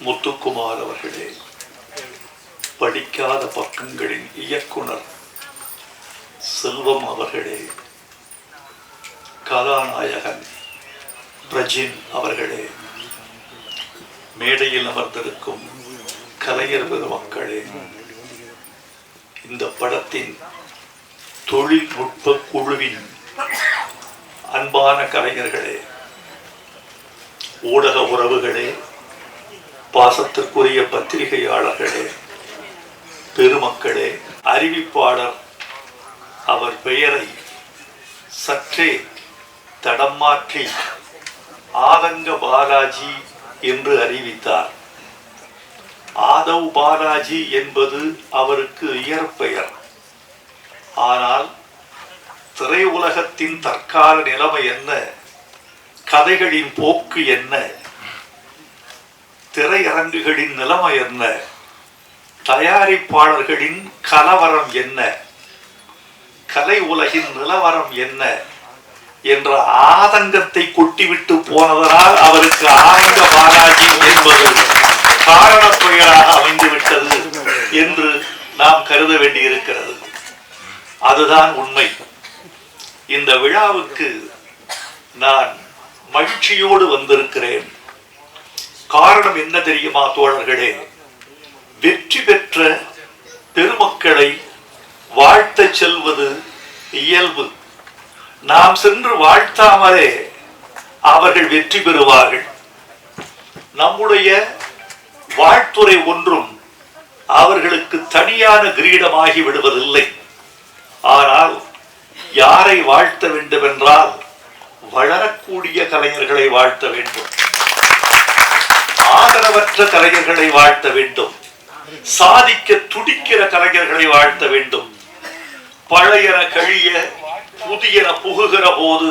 முத்துக்குமார் அவர்களே, படிக்காத பக்கங்களின் இயக்குனர் செல்வம் அவர்களே, கதாநாயகன் பிரஜின் அவர்களே, மேடையில் அமர்ந்திருக்கும் கலைஞர் பெருமக்களே, இந்த படத்தின் தொழில்நுட்ப குழுவின் அன்பான கலைஞர்களே, ஊடக உறவுகளே, பாசத்திற்குரிய பத்திரிகையாளர்களே, பெருமக்களே, அறிவிப்பாளர் அவர் பெயரை சற்றே தடம் மாற்றி ஆதங்க பாலாஜி என்று அறிவித்தார். ஆதவ் பாலாஜி என்பது அவருக்கு இயற்பெயர். ஆனால் திரையுலகத்தின் தற்கால நிலைமை என்ன, கதைகளின் போக்கு என்ன, திரையரங்குகளின் நிலைமை என்ன, தயாரிப்பாளர்களின் கலவரம் என்ன, கலை உலகின் நிலவரம் என்ன என்ற ஆதங்கத்தை கொட்டிவிட்டு போனதனால் அவருக்கு ஆதங்க பாலாஜி என்பது காரண பெயராக அமைந்துவிட்டது என்று நாம் கருத வேண்டியிருக்கிறது. அதுதான் உண்மை. இந்த விழாவுக்கு நான் மகிழ்ச்சியோடு வந்திருக்கிறேன். காரணம் என்ன தெரியுமா தோழர்களே? வெற்றி பெற்ற பெருமக்களை வாழ்த்த செல்வது இயல்பு. நாம் சென்று வாழ்த்தாமலே அவர்கள் வெற்றி பெறுவார்கள். நம்முடைய வாழ்த்துறை ஒன்றும் அவர்களுக்கு தனியான கிரீடமாகி விடுவதில்லை. ஆனால் யாரை வாழ்த்த வேண்டும் என்றால் வளரக்கூடிய கலைஞர்களை வாழ்த்த வேண்டும், ஆதரவற்ற கலைஞர்களை வாழ்த்த வேண்டும், சாதிக்க துடிக்கிற கலைஞர்களை வாழ்த்த வேண்டும். பழையன கழிய புதியன புகுகிற போது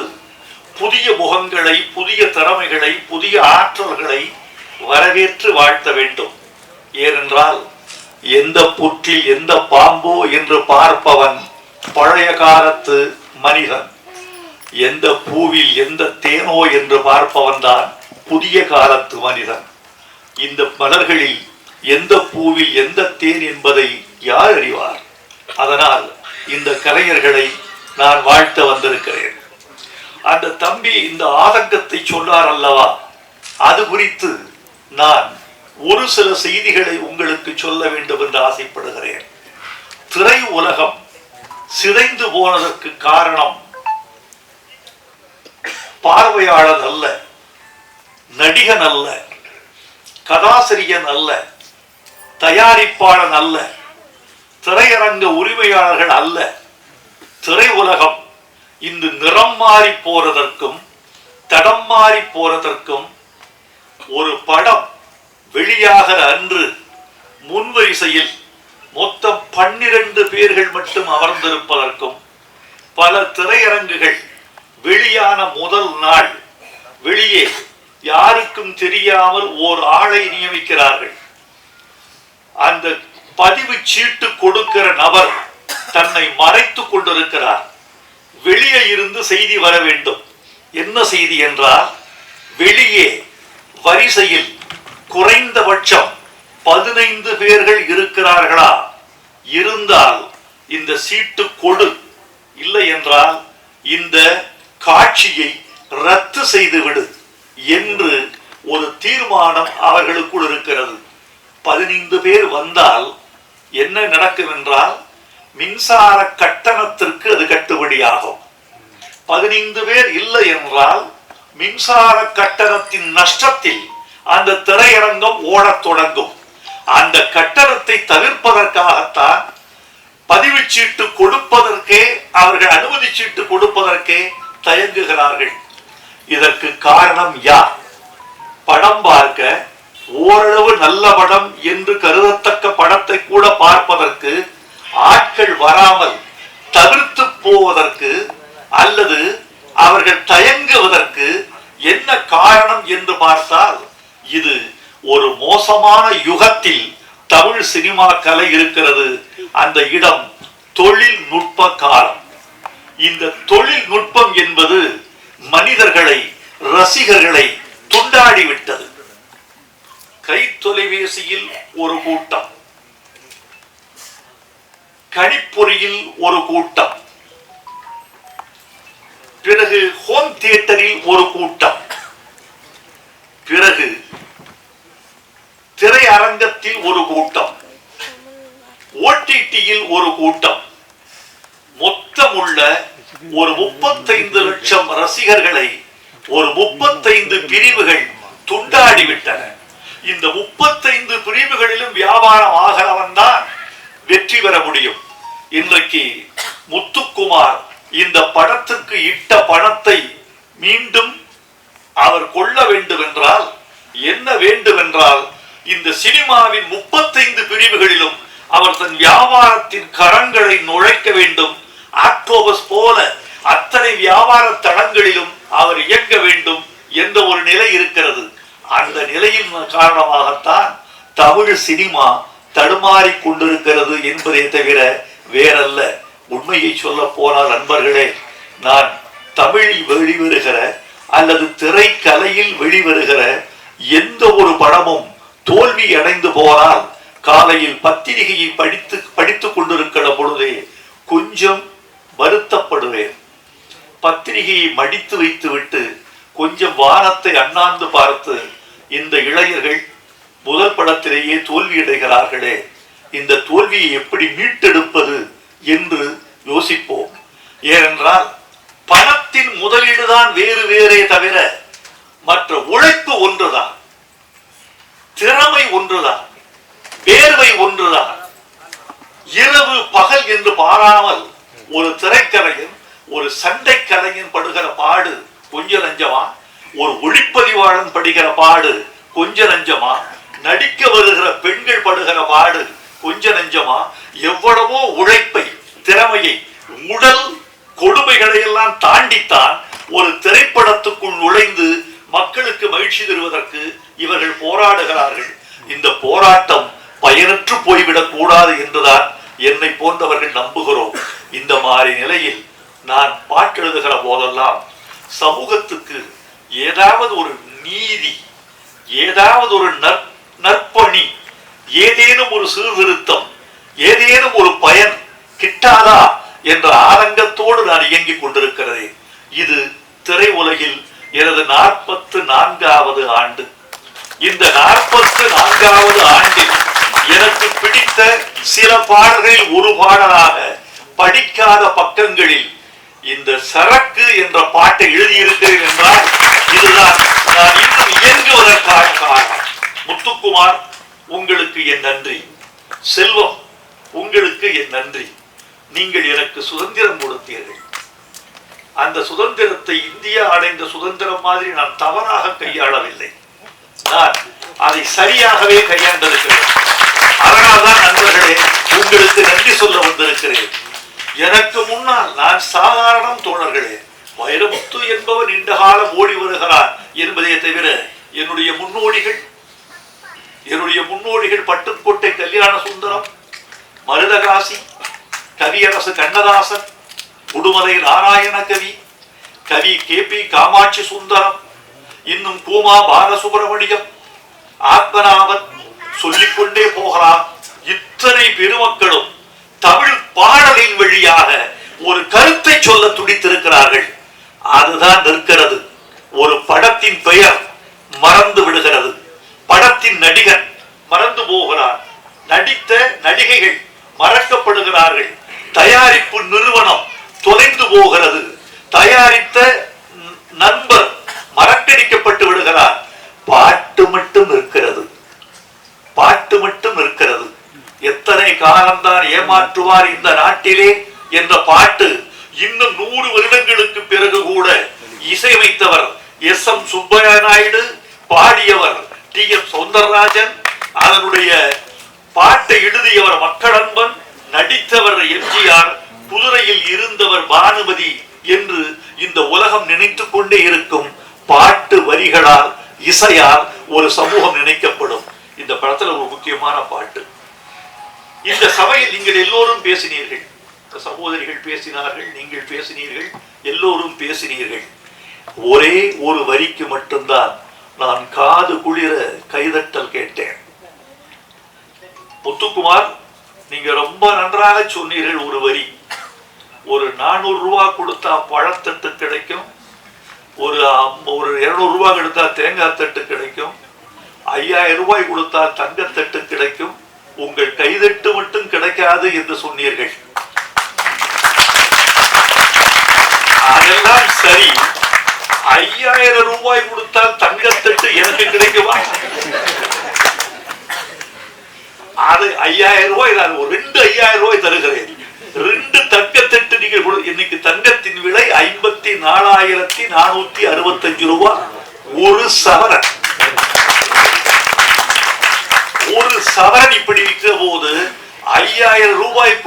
புதிய முகங்களை, புதிய திறமைகளை, புதிய ஆற்றல்களை வரவேற்று வாழ்த்த வேண்டும். ஏனென்றால் எந்த புற்றில் எந்த பாம்போ என்று பார்ப்பவன் பழைய காலத்து மனிதன், எந்த பூவில் எந்த தேனோ என்று பார்ப்பவன் தான் புதிய காலத்து மனிதன். இந்த மலர்களில் எந்த பூவில் எந்த தேன் என்பதை யார் அறிவார்? அதனால் இந்த கலைஞர்களை நான் வாழ்த்த வந்திருக்கிறேன். அந்த தம்பி இந்த ஆதங்கத்தை சொன்னார் அல்லவா, அது குறித்து நான் ஒரு சில செய்திகளை உங்களுக்கு சொல்ல வேண்டும் என்று ஆசைப்படுகிறேன். திரை உலகம் சிதைந்து போனதற்கு காரணம் பார்வையாளர் அல்ல, நடிகன் அல்ல, கதாசிரியன் அல்ல, தயாரிப்பாளன் அல்ல, திரையரங்க உரிமையாளர்கள் அல்ல. திரை உலகம் இன்று நிறம் மாறி போறதற்கும் தடம் மாறி போறதற்கும், ஒரு படம் வெளியாகிற அன்று முன்வரிசையில் மொத்தம் 12 பேர்கள் மட்டும் அமர்ந்திருப்பதற்கும், பல திரையரங்குகள் வெளியான முதல் நாள் வெளியே யாருக்கும் தெரியாமல் ஓர் ஆளை நியமிக்கிறார்கள். அந்த பதிவு சீட்டு கொடுக்கிற நபர் தன்னை மறைத்துக் கொண்டிருக்கிறார். வெளியே இருந்து செய்தி வர வேண்டும். என்ன செய்தி என்றால், வெளியே வரிசையில் குறைந்தபட்சம் 15 பேர்கள் இருக்கிறார்களா, இருந்தால் இந்த சீட்டு கொடு, இல்லை என்றால் இந்த காட்சியை ரத்து செய்துவிடு என்று ஒரு தீர்மானம் அவர்களுக்குள் இருக்கிறது. 15 பேர் வந்தால் என்ன நடக்கும் என்றால், மின்சார கட்டணத்திற்கு அது கட்டுப்படியாகும். 15 பேர் இல்லை என்றால் மின்சார கட்டணத்தின் நஷ்டத்தில் அந்த திரையரங்கம் ஓடத் தொடங்கும். அந்த கட்டணத்தை தவிர்ப்பதற்காகத்தான் பதிவு சீட்டு கொடுப்பதற்கே, அவர்கள் அனுமதி சீட்டு கொடுப்பதற்கே தயங்குகிறார்கள். இதற்கு காரணம் யார்? படம் பார்க்க ஓரளவு நல்ல படம் என்று கருதத்தக்க படத்தை கூட பார்ப்பதற்கு ஆட்கள் வராமல் தவிர்த்து போவதற்கு அல்லது அவர்கள் தயங்குவதற்கு என்ன காரணம் என்று பார்த்தால், இது ஒரு மோசமான யுகத்தில் தமிழ் சினிமா கலை இருக்கிறது. அந்த இடம் தொழில்நுட்ப காலம். இந்த தொழில்நுட்பம் என்பது மனிதர்களை, ரசிகர்களை துண்டாடிவிட்டது. கை தொலைபேசியில் ஒரு கூட்டம், கணிப்பொறியில் ஒரு கூட்டம், பிறகு ஹோம் தியேட்டரில் ஒரு கூட்டம், பிறகு திரையரங்கத்தில் ஒரு கூட்டம், ஓடிடியில் ஒரு கூட்டம், மொத்தமுள்ள ஒரு 35 லட்சம் ரசிகர்களை ஒரு 35 பிரிவுகள் துண்டாடிவிட்டன. இந்த 35 பிரிவுகளிலும் வியாபாரம் ஆகிறவன் தான் வெற்றி பெற முடியும். இன்றைக்கு முத்துக்குமார் இந்த படத்துக்கு இட்ட பணத்தை மீண்டும் அவர் கொள்ள வேண்டும் என்றால் என்ன வேண்டும் என்றால், இந்த சினிமாவின் 35 பிரிவுகளிலும் அவர் தன் வியாபாரத்தின் கரங்களை நுழைக்க வேண்டும். ஆக்டோபஸ் போல அத்தனை வியாபார தளங்களிலும் அவர் இயங்க வேண்டும் என்ற ஒரு நிலை இருக்கிறது. அந்த நிலையின் காரணமாகத்தான் தமிழ் சினிமா தடுமாறி கொண்டிருக்கிறது என்பதை தவிர வேறல்ல. உண்மையை சொல்ல போனால் நண்பர்களே, நான் தமிழில் வெளிவருகிற அல்லது திரைக்கலையில் வெளிவருகிற எந்த ஒரு படமும் தோல்வி அடைந்து போனால் காலையில் பத்திரிகையை படித்துக் கொண்டிருக்கிற பொழுதே கொஞ்சம் வருத்தப்படுவேன். பத்திரிகையை மடித்து வைத்துவிட்டு கொஞ்சம் வானத்தை அண்ணாந்து பார்த்து, இந்த இளைஞர்கள் முதல் படத்திலேயே தோல்வியடைகிறார்களே, இந்த தோல்வியை எப்படி மீட்டெடுப்பது என்று யோசிப்போம். ஏனென்றால் பணத்தின் முதலீடுதான் வேறு வேறே தவிர மற்ற உழைப்பு ஒன்றுதான், திறமை ஒன்றுதான், வேர்வை ஒன்றுதான். இரவு பகல் என்று பாராமல் ஒரு திரைக்கலைஞன், ஒரு சண்டை கலைஞன் படுகிற பாடு கொஞ்ச நஞ்சமா? ஒரு ஒளிப்பதிவாளன் படுகிற பாடு கொஞ்ச நஞ்சமா? நடிக்க வருகிற பெண்கள் படுகிற பாடு கொஞ்ச நஞ்சமா? எவ்வளவோ உழைப்பை, திறமையை, உடல் கொடுமைகளை எல்லாம் தாண்டித்தான் ஒரு திரைப்படத்துக்குள் நுழைந்து மக்களுக்கு மகிழ்ச்சி தருவதற்கு இவர்கள் போராடுகிறார்கள். இந்த போராட்டம் பயனற்று போய்விடக் கூடாது என்றுதான் என்னை போன்றவர்கள் நம்புகிறோம். இந்த மாதிரி நிலையில் நான் பாட்டெழுதுகிற போதெல்லாம் சமூகத்துக்கு ஏதாவது ஒரு நீதி, ஏதாவது ஒரு நற்பணி, ஏதேனும் ஒரு சீர்திருத்தம், ஏதேனும் ஒரு பயன் கிட்டாதா என்ற ஆதங்கத்தோடு நான் இயங்கிக் கொண்டிருக்கிறேன். இது திரை உலகில் எனது 44வது ஆண்டு. இந்த 44வது ஆண்டில் எனக்கு பிடித்த சில பாடல்களில் ஒரு பாடலாக படிக்காத பக்கங்களில் இந்த சரக்கு என்ற பாட்டை எழுதியிருக்கிறேன் என்றால் இதுதான் நான் இன்னும் இயங்குவதற்கான காரணம். முத்துக்குமார், உங்களுக்கு என் நன்றி. செல்வம், உங்களுக்கு என் நன்றி. நீங்கள் எனக்கு சுதந்திரம் கொடுத்தீர்கள். அந்த சுதந்திரத்தை இந்தியா அடைந்த சுதந்திரம் மாதிரி நான் தவறாக கையாளவில்லை. நான் அதை சரியாகவே கையாண்டிருக்கிறேன். அதனால்தான் நண்பர்களே உங்களுக்கு நன்றி சொல்ல வந்திருக்கிறேன். எனக்கு முன்னால் நான் சாதாரணம் தோழர்களே, வைரமுத்து என்பவர் நீண்ட காலம் ஓடி வருகிறார் என்பதை தவிர என்னுடைய முன்னோடிகள் பட்டுக்கோட்டை கல்யாண சுந்தரம், மருதகாசி, கவியரசு கண்ணதாசன், உடுமலை நாராயண கவி, கவி KP காமாட்சி சுந்தரம், இன்னும் கூமா பாலசுப்ரமணியம், ஆத்மநாபன், சொல்லிக்கொண்டே போகலாம். இத்தனை பெருமக்களும் தமிழ் பாடலின் வழியாக ஒரு கருத்தை சொல்ல துடித்திருக்கிறார்கள். அதுதான் நிற்கிறது. ஒரு படத்தின் பெயர் மறந்து விடுகிறது, படத்தின் நடிகர் மறந்து போகிறார், நடித்த நடிகைகள் மறக்கப்படுகிறார்கள், தயாரிப்பு நிறுவனம் தொலைந்து போகிறது, தயாரித்த நண்பர் மறக்கடிக்கப்பட்டு விடுகிறார். பாட்டு மட்டும் இருக்கிறது, பாட்டு மட்டும் இருக்கிறது. எத்தனை காலம்தான் ஏமாற்றுவார் இந்த நாட்டிலே என்ற பாட்டு இன்னும் 100 வருடங்களுக்கு பிறகு கூட இசையமைத்தவர் SM சுப்பையா நாயுடு, பாடியவர் TM சௌந்தரராஜன், அதனுடைய பாட்டை எழுதியவர் மக்களன்பன், நடித்தவர் MGR, குதிரையில் இருந்தவர் பானுமதி என்று இந்த உலகம் நினைத்துக் கொண்டே இருக்கும். பாட்டு வரிகளால், இசையால் ஒரு சமூகம் நினைக்கப்படும். இந்த படத்துல ஒரு முக்கியமான பாட்டு. இந்த சபையில் நீங்கள் எல்லோரும் பேசினீர்கள், சகோதரிகள் பேசினார்கள், நீங்கள் பேசினீர்கள், எல்லோரும் பேசினீர்கள். ஒரே ஒரு வரிக்கு மட்டும்தான் நான் காது குளிர கைதட்டல் கேட்டேன். முத்துக்குமார், நீங்க ரொம்ப நன்றாக சொன்னீர்கள். ஒரு வரி, ஒரு 400 ரூபாய் கொடுத்தா பழத்தட்டு கிடைக்கும், ஒரு 200 ரூபாய் கொடுத்தா தேங்காய் தட்டு கிடைக்கும், 5000 ரூபாய் கொடுத்தா தங்கத்தட்டு கிடைக்கும், உங்கள் கைதட்டு மட்டும் கிடைக்காது என்று சொன்னீர்கள். அதெல்லாம் சரி, 5000 ரூபாய் கொடுத்தால் தங்கத்தட்டு எனக்கு கிடைக்குமா? அது 5000 ரூபாய், நான் ஒரு 5000 ரூபாய் தருகிறேன். 2 தங்கத்தட்டு நீங்கள் இன்னைக்கு தங்கத்தின் விலை 54,465 ரூபாய். ஒரு சவரன் இப்படி விற்கிற போது 5000 ரூபாய்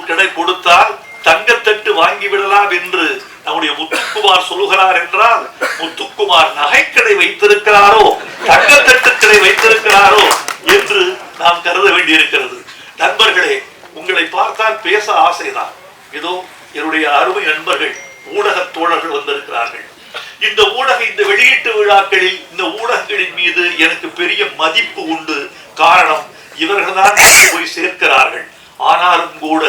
கடை கொடுத்தால் தங்கத்தட்டு வாங்கிவிடலாம் என்று நம்முடைய முத்துக்குமார் சொல்லுகிறார் என்றால், முத்துக்குமார் நகைக்கடை வைத்திருக்கிறாரோ தங்கத்தட்டு கடை வைத்திருக்கிறாரோ என்று நாம் கருத வேண்டியிருக்கிறது. நண்பர்களே, உங்களை பார்த்தால் பேச ஆசைதான். இதோ என்னுடைய அருமை நண்பர்கள் ஊடக தோழர்கள் வந்திருக்கிறார்கள். இந்த வெளியீட்டு விழாக்களில் இந்த ஊடகங்களின் மீது எனக்கு பெரிய மதிப்பு உண்டு. காரணம், இவர்கள்தான் போய் சேர்க்கிறார்கள். ஆனாலும் கூட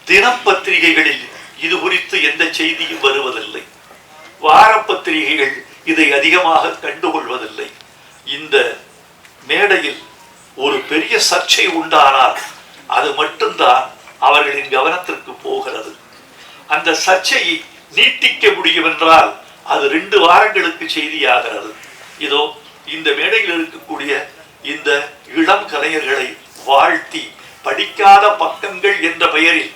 தினப்பத்திரிகைகளில் இது குறித்து எந்த செய்தியும் வருவதில்லை. வார பத்திரிகைகள் இதை அதிகமாக கண்டுகொள்வதில்லை. இந்த மேடையில் ஒரு பெரிய சர்ச்சை உண்டானால் அது மட்டும்தான் அவர்களின் கவனத்திற்கு போகிறது. அந்த சர்ச்சையை நீட்டிக்க முடியும் என்றால் அது 2 வாரங்களுக்கு செய்தியாகிறது. இதோ இந்த மேடையில் இருக்கக்கூடிய இந்த இளம் கலைஞர்களை வாழ்த்தி படிக்காத பக்கங்கள் என்ற பெயரில்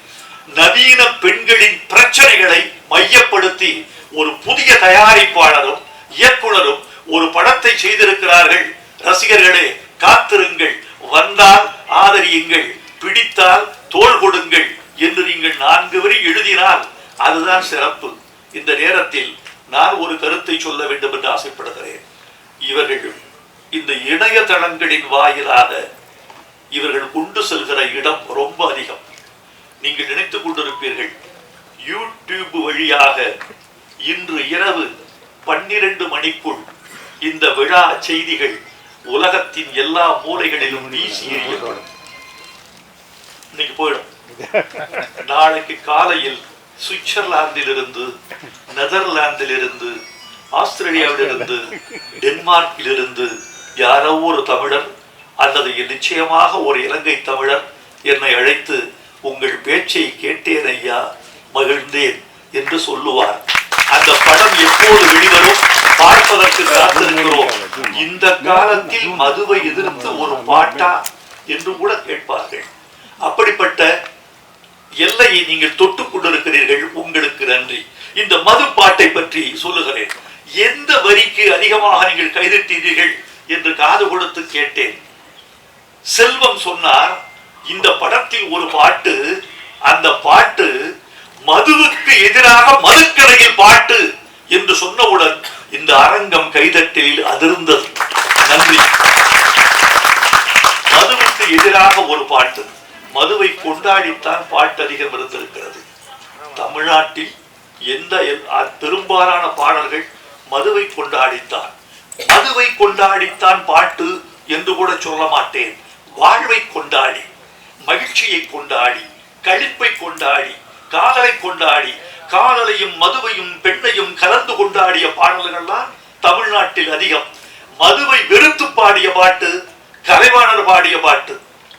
நவீன பெண்களின் பிரச்சனைகளை மையப்படுத்தி ஒரு புதிய தயாரிப்பாளரும் இயக்குனரும் ஒரு படத்தை செய்திருக்கிறார்கள். ரசிகர்களே, காத்திருங்கள், வந்தால் ஆதரியுங்கள், பிடித்தால் தோள் கொடுங்கள் என்று நீங்கள் 4 வரி எழுதினால் அதுதான் சிறப்பு. இந்த நேரத்தில் நான் ஒரு கருத்தை சொல்ல வேண்டும் என்று ஆசைப்படுகிறேன். இவர்கள் இந்த இணையதளங்களின் வாயிலாக இவர்கள் கொண்டு செல்கிற இடம் ரொம்ப அதிகம். நீங்கள் நினைத்துக் கொண்டிருப்பீர்கள், யூடியூப் வழியாக இன்று இரவு 12 மணிக்குள் இந்த விழா செய்திகள் உலகத்தின் எல்லா மூலைகளிலும் வீசி எறியப்படும். இன்னைக்கு போயிடும். நாளைக்கு காலையில் சுவிட்சர்லாந்தில் இருந்து, நெதர்லாந்தில் இருந்து, ஆஸ்திரேலியாவில் இருந்து, டென்மார்க்கில் இருந்து யாரோ ஒரு தமிழர் அல்லது நிச்சயமாக ஒரு இலங்கை தமிழர் என்னை அழைத்து, உங்கள் பேச்சை கேட்டேன் ஐயா, மகிழ்ந்தேன் என்று சொல்லுவார். அந்த படம் எப்போது வெளிவரும் பார்ப்பதற்கு காத்திருக்கிறோம். இந்த காலத்தில் மதுவை எதிர்த்து ஒரு பாட்டா என்று கூட கேட்பார்கள். அப்படிப்பட்ட எல்லையை நீங்கள் தொட்டுக் கொண்டிருக்கிறீர்கள். உங்களுக்கு நன்றி. இந்த மது பாட்டை பற்றி சொல்லுகிறேன். எந்த வரிக்கு அதிகமாக நீங்கள் கைதட்டீர்கள் என்று காது கொடுத்து கேட்டேன். செல்வம் சொன்னார், இந்த படத்தில் ஒரு பாட்டு, அந்த பாட்டு மதுவுக்கு எதிராக மதுக்கடையில் பாட்டு என்று சொன்னவுடன் இந்த அரங்கம் கைதட்டலில் அதிர்ந்தது. நன்றி. மதுவுக்கு எதிராக ஒரு பாட்டு, மதுவை கொண்டாடித்தான் பாட்டு அதிகம் இருந்திருக்கிறது. தமிழ்நாட்டில் எந்த பெரும்பாலான பாடல்கள் மதுவை கொண்டாடித்தான். மதுவை கொண்டாடித்தான் பாட்டு என்று கூட சொல்ல மாட்டேன். வாழ்வை கொண்டாடி, மகிழ்ச்சியை கொண்டாடி, களிப்பை கொண்டாடி, காதலை கொண்டாடி, காதலையும் மதுவையும் பெண்ணையும் கலந்து கொண்டாடிய பாடல்கள்லாம் தமிழ்நாட்டில் அதிகம். மதுவை வெறுத்து பாடிய பாட்டு கலைவாணர் பாடிய பாட்டு.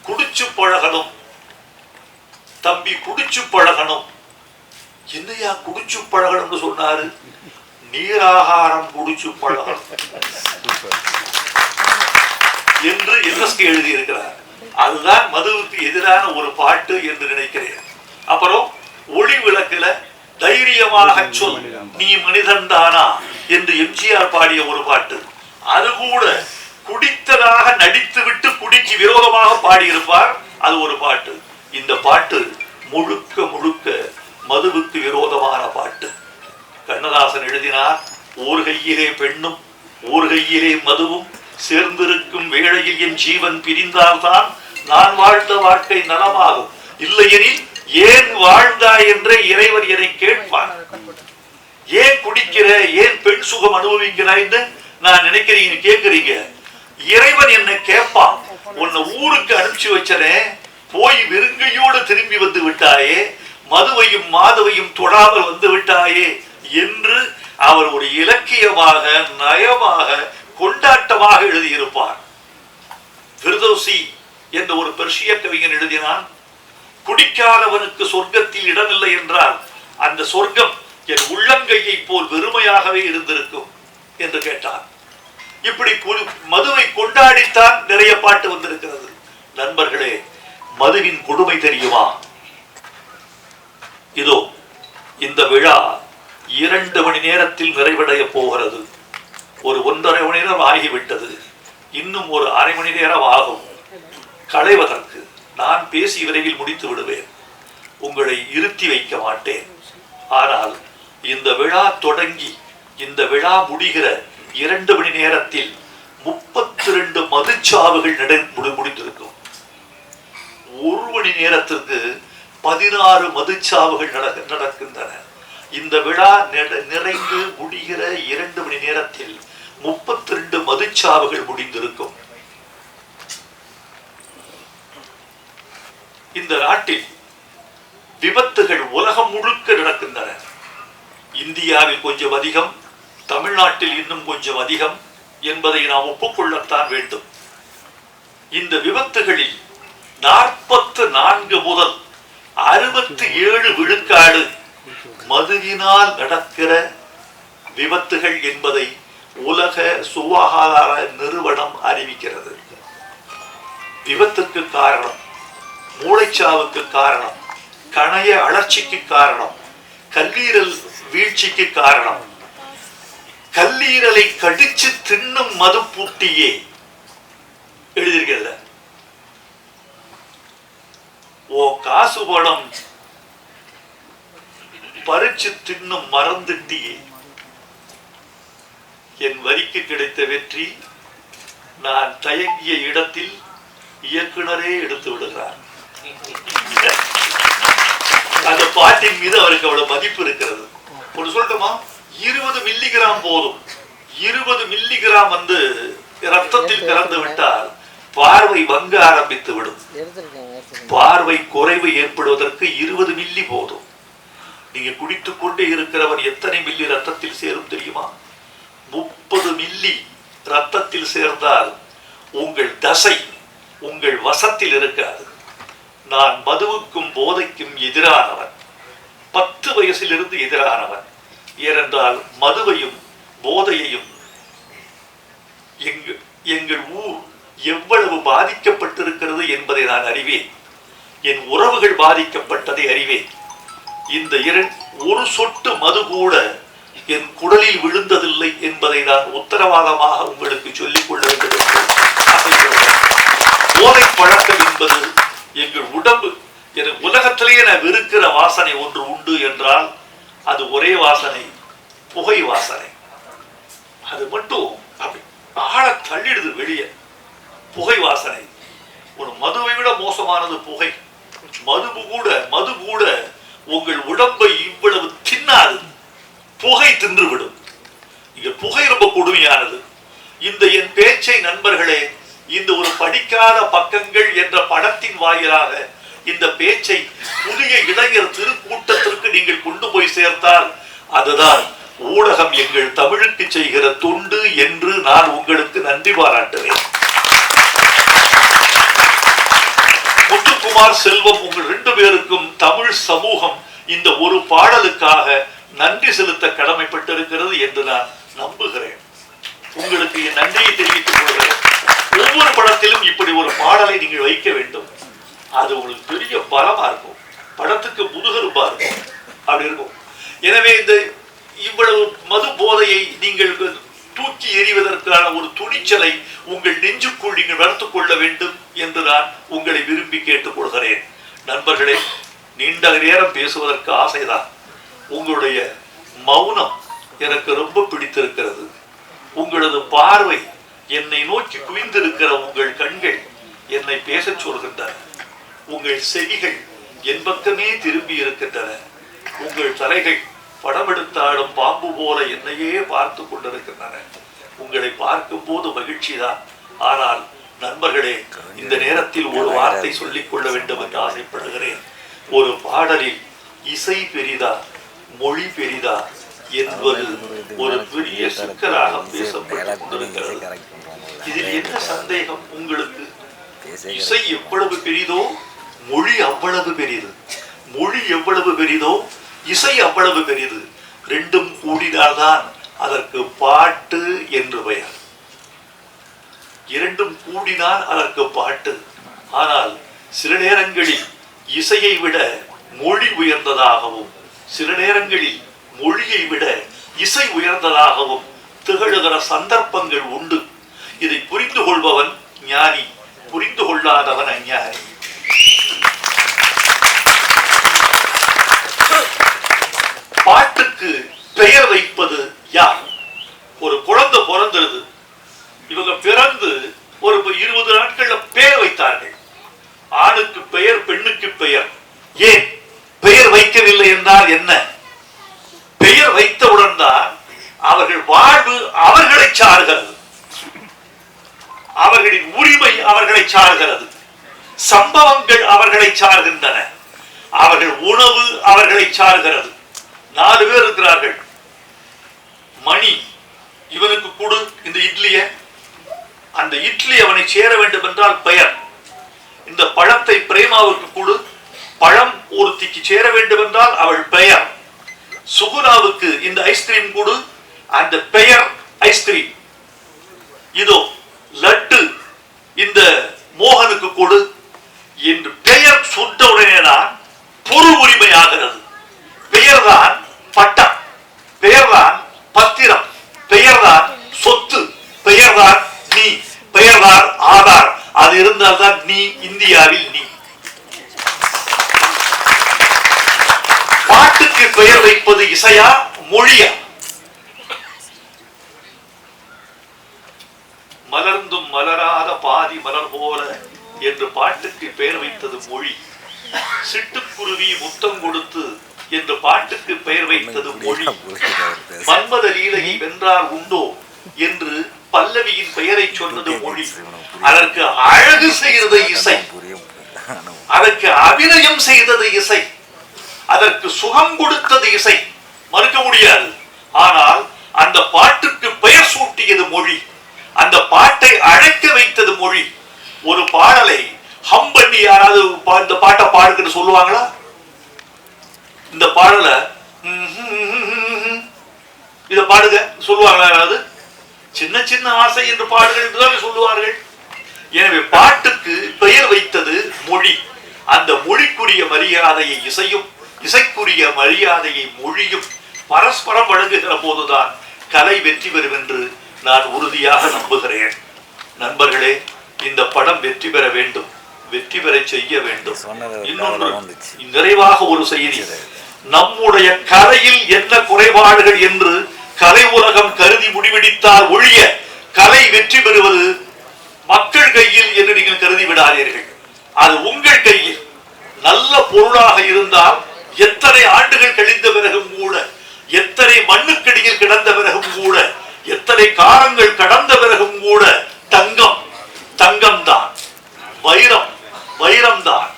குடிச்சு பழகணும் தம்பி, குடிச்சு பழகணும். என்னையா குடிச்சு பழகணும்னு சொன்னாரு? நீராகாரம் குடிச்சு பழகணும் என்று என்எஸ்கே எழுதியிருக்கிறார். அதுதான் மதுவுக்கு எதிரான ஒரு பாட்டு என்று நினைக்கிறேன். அப்புறம் ஒளி விளக்குல தைரியமாக சொல் நீ மனிதன் தானா என்று எம்ஜிஆர் பாடிய ஒரு பாட்டு. அது கூட குடித்ததாக நடித்து விட்டு குடிக்கு விரோதமாக பாடியிருப்பார். அது ஒரு பாட்டு. இந்த பாட்டு முழுக்க முழுக்க மதுவுக்கு விரோதமான பாட்டு. கண்ணதாசன் எழுதினார், ஓர் கையிலே பெண்ணும் ஓர் கையிலே மதுவும் சேர்ந்திருக்கும் வேளையில் என் ஜீவன் பிரிந்தால்தான் நான் வாழ்ந்த வாழ்க்கை நலமாகும், இல்லையெனில் ஏன் வாழ்ந்தாய் என்றே இறைவன் என்னை கேட்பான். ஏன் குடிக்கிற, ஏன் பெண் சுகம் அனுபவிக்கிறாய் என்று நான் நினைக்கிறீங்க கேட்கிறீங்க, இறைவன் என்ன கேட்பான், உன்னை ஊருக்கு அனுப்பிச்சு வச்சனே, போய் வெறுங்கையோடு திரும்பி வந்து விட்டாயே, மதுவையும் மாதவையும் தொடாமல் வந்து விட்டாயே என்று அவர் ஒரு இலக்கியமாக நயமாக கொண்டாட்டமாக எழுதியிருப்பார். ஃபிர்தௌசி என்ற ஒரு பெர்ஷிய கவிஞன் எழுதினான், குடிக்காதவனுக்கு சொர்க்கத்தில் இடமில்லை என்றால் அந்த சொர்க்கம் என் உள்ளங்கையை போல் வெறுமையாகவே இருந்திருக்கும் என்று கேட்டார். இப்படி மதுவை கொண்டாடித்தான் நிறைய பாட்டு வந்திருக்கிறது. நண்பர்களே, மதுவின் கொடுமை தெரியுமா? இதோ இந்த விழா 2 மணி நேரத்தில் நிறைவடைய போகிறது. ஒரு 1.5 மணி நேரம் ஆகிவிட்டது. இன்னும் ஒரு அரை மணி நேரம் ஆகும் களைவதற்கு. நான் பேசி விரைவில் முடித்து விடுவேன், உங்களை இருத்தி வைக்க மாட்டேன். ஆனால் இந்த விழா தொடங்கி இந்த விழா முடிகிற 2 மணி நேரத்தில் 32 மதுச்சாவுகள் முடிந்திருக்கும். 1 மணி நேரத்திற்கு 16 மதுச்சாவுகள் நடக்கின்றன. இந்த விழா நிறைந்து முடிகிற 2 மணி நேரத்தில் 32 மதுச்சாவுகள் முடிந்திருக்கும். இந்த நாட்டில் விபத்துகள் உலகம் முழுக்க நடக்கின்றன. இந்தியாவில் கொஞ்சம் அதிகம், தமிழ்நாட்டில் இன்னும் கொஞ்சம் அதிகம் என்பதை நாம் ஒப்புக்கொள்ளத்தான் வேண்டும். இந்த விபத்துகளில் 44 முதல் 67 விழுக்காடு மதுவினால் நடக்கிற விபத்துகள் என்பதை உலக சுகாதார நிறுவனம் அறிவிக்கிறது. விபத்துக்கு காரணம், மூளைச்சாவுக்கு காரணம், கணைய அழற்சிக்கு காரணம், கல்லீரல் வீழ்ச்சிக்கு காரணம், கல்லீரலை கடிச்சு தின்னும் மது பூட்டியே எழுதியிருக்கிறது. ஓ காசு படம் பறிச்சு தின்னும் மறந்துட்டியே. என் வரிக்கு கிடைத்த வெற்றி நான் தயங்கிய இடத்தில் இயக்குனரே எடுத்து விடுகிறார். அந்த பாட்டின் மீது அவருக்கு அவ்வளவு மதிப்பு இருக்கிறது. ஒரு சொல்லட்டுமா, 20 மில்லிகிராம் போதும். 20 மில்லிகிராம் ரத்தத்தில் கலந்து விட்டால் பார்வை வங்க ஆரம்பித்து விடும். பார்வை குறைவு ஏற்படுவதற்கு 20 மில்லி போதும். நீங்க குடித்துக் கொண்டே இருக்கிறவர் எத்தனை மில்லி ரத்தத்தில் சேரும் தெரியுமா? 30 மில்லி ரத்தத்தில் சேர்ந்தால் உங்கள் தசை உங்கள் வசத்தில் இருக்காது. நான் மதுவுக்கும் போதைக்கும் எதிரானவன், 10 வயசிலிருந்து எதிரானவன். ஏனென்றால் மதுவையும் போதையையும் எங்கள் ஊர் எவ்வளவு பாதிக்கப்பட்டிருக்கிறது என்பதை நான் அறிவேன். என் உறவுகள் பாதிக்கப்பட்டதை அறிவேன். இந்த ஒரு சொட்டு மது கூட என் குடலில் விழுந்ததில்லை என்பதை நான் உத்தரவாதமாக உங்களுக்கு சொல்லிக் கொள்ள வேண்டும். போதை பழக்கம் என்பது எங்கள் உடம்பு, எனக்கு உலகத்திலேயே நான் வெறுக்கிற வாசனை ஒன்று உண்டு என்றால் அது ஒரே வாசனை, புகை வாசனை. அது மட்டும் அப்படி ஆழ தள்ளிடுது வெளியே, புகை வாசனை. ஒரு மதுவை விட மோசமானது புகை. மது கூட உங்கள் உடம்பை இவ்வளவு தின்னாது, புகை தின்றுவிடும். இங்க புகை ரொம்ப கொடுமையானது. இந்த என் பேச்சை நண்பர்களே, இந்த ஒரு படிக்காத பக்கங்கள் என்ற படத்தின் வாயிலாக இந்த பேச்சை புதிய இளைஞர் திருக்கூட்டத்திற்கு நீங்கள் கொண்டு போய் சேர்த்தால் அதுதான் ஊடகம் எங்கள் தமிழுக்கு செய்கிற தொண்டு என்று நான் உங்களுக்கு நன்றி பாராட்டுவேன். முத்துக்குமார், செல்வம், உங்கள் 2 பேருக்கும் தமிழ் சமூகம் இந்த ஒரு பாடலுக்காக நன்றி செலுத்த கடமைப்பட்டிருக்கிறது என்று நான் நம்புகிறேன். உங்களுக்கு என் நன்றியை தெரிவித்துக் கொள்கிறேன். ஒவ்வொரு படத்திலும் இப்படி ஒரு பாடலை நீங்கள் வைக்க வேண்டும். அது உங்களுக்கு பெரிய பலமா இருக்கும், படத்துக்கு முதுகெலும்பா இருக்கும், அப்படி இருக்கும். எனவே இந்த இவ்வளவு மது போதையை நீங்கள் தூக்கி எறிவதற்கான ஒரு துணிச்சலை உங்கள் நெஞ்சுக்குள் நீங்கள் வளர்த்துக் கொள்ள வேண்டும் என்று நான் உங்களை விரும்பி கேட்டுக்கொள்கிறேன். நண்பர்களே, நீண்ட நேரம் பேசுவதற்கு ஆசைதான். உங்களுடைய மௌனம் எனக்கு ரொம்ப பிடித்திருக்கிறது. உங்களது பார்வை, என்னை நோக்கி குவிந்திருக்கிற உங்கள் கண்கள் என்னை பேசச் சொல்கின்றன. உங்கள் செவிகள் என் பக்கமே திரும்பி இருக்கின்றன. உங்கள் தலைகள் படமெடுத்தாடும் பாம்பு போல என்னையே பார்த்து கொண்டிருக்கின்றன. உங்களை பார்க்கும் போது மகிழ்ச்சி தான். ஆனால் நண்பர்களே, இந்த நேரத்தில் ஒரு வார்த்தை சொல்லிக் கொள்ள வேண்டும் என்று ஆசைப்படுகிறேன். ஒரு பாடலில் இசை பெரிதா மொழி பெரிதா என்பது ஒரு பெரிய சிக்கலாக பேசப்பட்டுக் கொண்டிருக்கிறது. இதில் என்ன சந்தேகம் உங்களுக்கு? இசை எவ்வளவு பெரிதோ மொழி அவ்வளவு பெரிது, மொழி எவ்வளவு பெரிதோ இசை அவ்வளவு பெரிது. ரெண்டும் கூடினால்தான் அதற்கு பாட்டு என்று பெயர். இரண்டும் கூடினால் அதற்கு பாட்டு. ஆனால் சில நேரங்களில் இசையை விட மொழி உயர்ந்ததாகவும், சில நேரங்களில் மொழியை விட இசை உயர்ந்ததாகவும் திகழுகிற சந்தர்ப்பங்கள் உண்டு. இதை புரிந்து கொள்பவன் ஞானி, புரிந்து கொள்ளாதவன் அஞ்ஞானி. பாட்டுக்கு பெயர் வைப்பது யார்? ஒரு குழந்தை பிறந்தது, இவங்க பிறந்து ஒரு 20 நாட்கள்ல பெயர் வைத்தார்கள். ஆணுக்கு பெயர், பெண்ணுக்கு பெயர். ஏன் பெயர் வைக்கவில்லை என்றால் என்ன? பெயர் வைத்தவுடன் தான் அவர்கள் வாழ்வு அவர்களை சார்கிறது, அவர்களின் உரிமை அவர்களை சார்கிறது, சம்பவங்கள் அவர்களை சார்கின்றன, அவர்கள் உணவு அவர்களை சார்கிறது. 4 பேர் இருக்கிறார்கள். மணி, இவனுக்கு கொடு இந்த இட்லிய, அந்த இட்லி அவனை சேர வேண்டும் என்றால் பெயர். இந்த பழத்தை பிரேமாவுக்கு கொடு, பழம் ஒருத்திக்கு சேர வேண்டும் என்றால் அவள் பெயர். சுகுணாவுக்கு இந்த ஐஸ்கிரீம் கொடு, அந்த பெயர் ஐஸ்கிரீம். இதோ லட்டு இந்த மோகனுக்கு கொடு என்று பெயர் சொன்னவுடனேதான் பொருள் உரிமையாகிறது. பெயர்தான் பட்டம், பெயர்தான் பத்திரம், பெயர்தான் சொத்து, பெயர்தான் நீ, பெயர்தான் ஆதார். அது இருந்தால்தான் நீ இந்தியாவில் நீ. பாட்டுக்கு பெயர் வைப்பது இசையா மொழியா? மலர்ந்தும் மலராத பாதி மலர் போல என்று பாட்டுக்கு பெயர் வைத்தது மொழி. சிட்டுக்குருவி முத்தம் கொடுத்து என்று பாட்டுக்கு பெயர் வைத்தது மொழி. மன்மத லீலையை வென்றார் உண்டோ என்று பல்லவியின் பெயரை சொன்னது மொழி. அதற்கு அழகு செய்தது இசை, அதற்கு அபிநயம் செய்தது இசை, அதற்கு சுகம் கொடுத்தது இசை, மறுக்க முடியாது. ஆனால் அந்த பாட்டுக்கு பெயர் சூட்டியது மொழி, அந்த பாட்டை அழைக்க வைத்தது மொழி. ஒரு பாடலை ஹம் பண்ணி யாராவது இந்த பாட்டை பாடுன்னு சொல்லுவாங்களா? இந்த பாடல இத பாடுங்க சொல்லுவாங்களா யாராவது? சின்ன சின்ன ஆசை என்று பாடுகள் என்றுதான் சொல்லுவார்கள். எனவே பாட்டுக்கு பெயர் வைத்தது மொழி. அந்த மொழிக்குரிய மரியாதையை இசையும், இசைக்குரிய மரியாதையை மொழியும் பரஸ்பரம் வழங்குகிற போதுதான் கலை வெற்றி பெறும் என்று நான் உறுதியாக நம்புகிறேன். நண்பர்களே, இந்த படம் வெற்றி பெற வேண்டும், வெற்றி பெற செய்ய வேண்டும். இன்னொன்று நிறைவாக ஒரு செய்தி, நம்முடைய கலையில் என்ன குறைபாடுகள் என்று கலை உலகம் கருதி முடிவெடுத்தால் ஒழிய கலை வெற்றி பெறுவது மக்கள் கையில் என்று நீங்கள் கருதி விடாதீர்கள். அது உங்கள் கையில். நல்ல பொருளாக இருந்தால் எத்தனை ஆண்டுகள் கழிந்த பிறகும் கூட, எத்தனை மண்ணுக்கடியில் கிடந்த பிறகும் கூட, எத்தனை காலங்கள் கடந்த பிறகும் கூட தங்கம் தங்கம் தான், வைரம் வைரம் தான்.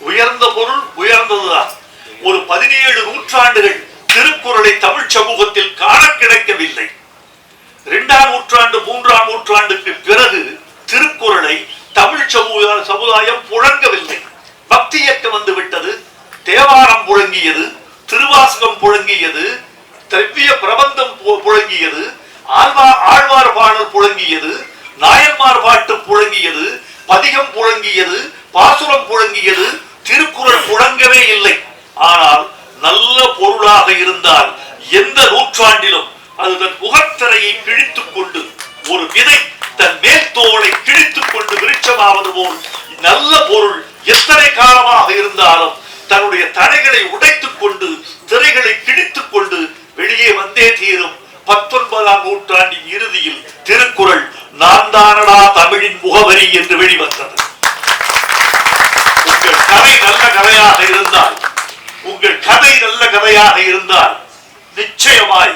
உயர்ந்த பொருள் உயர்ந்ததுதான். ஒரு 17 நூற்றாண்டுகள் திருக்குறளை தமிழ் சமூகத்தில் காண கிடைக்கவில்லை. 2ஆம் நூற்றாண்டு 3ஆம் நூற்றாண்டுக்கு பிறகு திருக்குறளை தமிழ் சமுதாயம் புழங்கவில்லை. பக்தி இயக்கம் வந்து விட்டது, தேவாரம் புழங்கியது, திருவாசகம் புழங்கியது, திரவிய பிரபந்தம் புழங்கியது, ஆழ்வார் பாடல் புழங்கியது, நாயன்மார் பாட்டு புழங்கியது, பதிகம் புழங்கியது, பாசுரம் புழங்கியது, திருக்குறள் புழங்கவே இல்லை. ஆனால் நல்ல பொருளாக இருந்தால் எந்த நூற்றாண்டிலும் அது தன் முகத்திரையை கிழித்துக் கொண்டு, ஒரு விதை தன் மேல் தோலை கிழித்துக் கொண்டு விருட்சமாவது போல் நல்ல பொருள் எத்தனை காலமாக இருந்தாலும் தன்னுடைய தடைகளை உடைத்துக் கொண்டு, திரைகளை கிழித்துக் கொண்டு வெளியே வந்தே தீரும். 19ஆம் நூற்றாண்டின் இறுதியில் திருக்குறள் நான் தானடா தமிழின் முகவரி என்று வெளிவந்தது. உங்கள் கதை நல்ல கதையாக இருந்தால், உங்கள் கதை நல்ல கதையாக இருந்தால் நிச்சயமாய்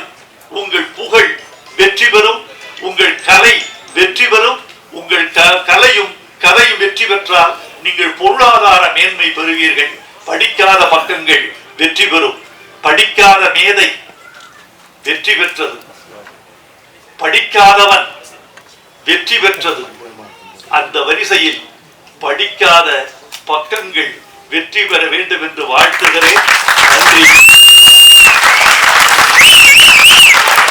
உங்கள் புகழ் வெற்றி பெறும். உங்கள் கலை வெற்றி பெறும். உங்கள் கலையும் கதையும் வெற்றி பெற்றால் நீங்கள் பொருளாதார மேன்மை பெறுவீர்கள். படிக்காத பக்கங்கள் வெற்றி பெறும். படிக்காத மேதை வெற்றி பெற்றது, படிக்காதவன் வெற்றி பெற்றது. அந்த வரிசையில் படிக்காத பக்கங்கள் வெற்றி பெற வேண்டும் என்று வாழ்த்துகிறேன். நன்றி.